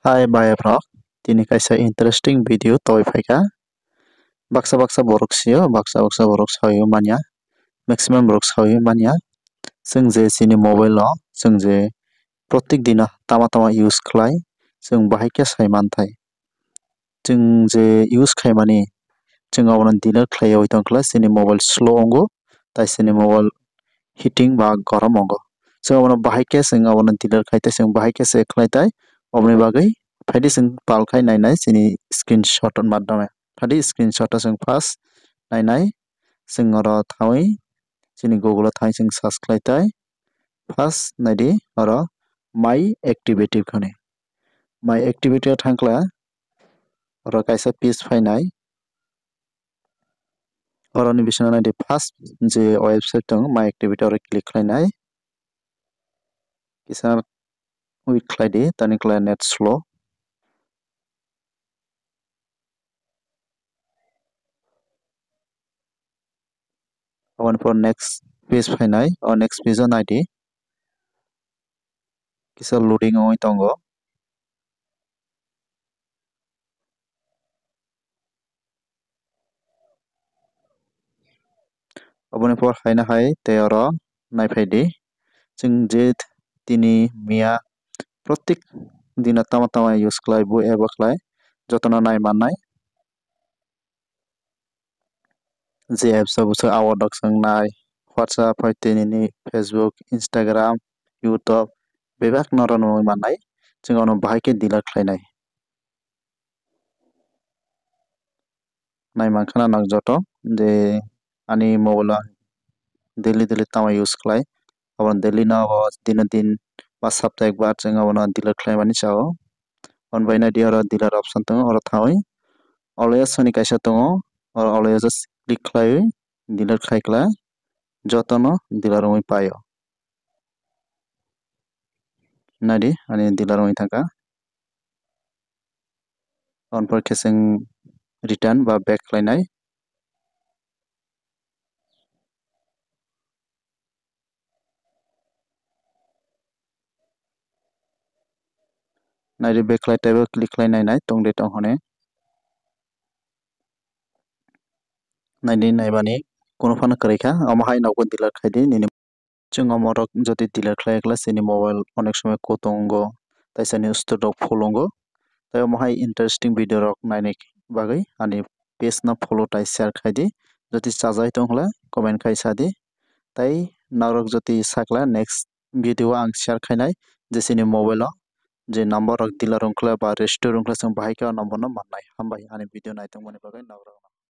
Hai Bayabrok, ini kaisa interesting video toy faika. Baksa borok sio, baksa borok sayo manya. Maximum borok sayo manya. Sing je sini mobile lo, sing je protik dina tama use khlai, sing bahai ke sai manthai. Sing je use khaimani, sing awan dinner khlai oi tongkla sini mobile slow ongo, tai sini mobile heating ba gorom ongo. Sing awan bahai ke sing awan dinner khaite sing bahai ke se khlai tai, omni bagai Phadi sing palkhai nainai sini screenshot on maddome. Phadi screenshot sing first nainai sing oro thawi sini Google thai sing search khlaitai first naidi oro my activity khone. My activity thangkla oro kaisa page phainai oro ni bisana naidi first je website tong my activity oro click khlainai kisa wait khlaidi tani khlai net slow Awan for next page phainai or next page on ID kisa loading oi tongo Aboni por haina hai te oro naifaidi sing je tini mia protik dina tama use khlai bu eba khlai jotona nai mannai je apps busa awadok sang nai WhatsApp hai tini Facebook Instagram YouTube bebak noron mannai sing ono bahai ke delete khlainai nai mankhana nak joto je ani mobile daily tama use khlai awan daily na din ba sapta ekbar jeng awan delete khlai mani chao on baina di oro delete option tongo oro thawi always soni kaisa tongo oro always click khlai delete khaikla jotono delete oi paio nadi ani delete oi thangka on por keseng return ba back khlainai nai back khlai table click khlai nai tongde tonghone naidi naibani kono phano karaikha amahai nauko delete khaidi nini chung amorok jodi delete khlai ekla sini mobile onek সময় kotongo tai sani ustor pholongo tai amahai interesting video rok naine bagai ani page na follow tai share khaidi jodi chajai tongla comment khai sadi tai narok jodi sakla next video ang share khainai jesini mobile o je number rok dealer ongkla ba restaurant ongkla sang bahai ka number no mannai hambai ani video naitongmani bagai nagrok.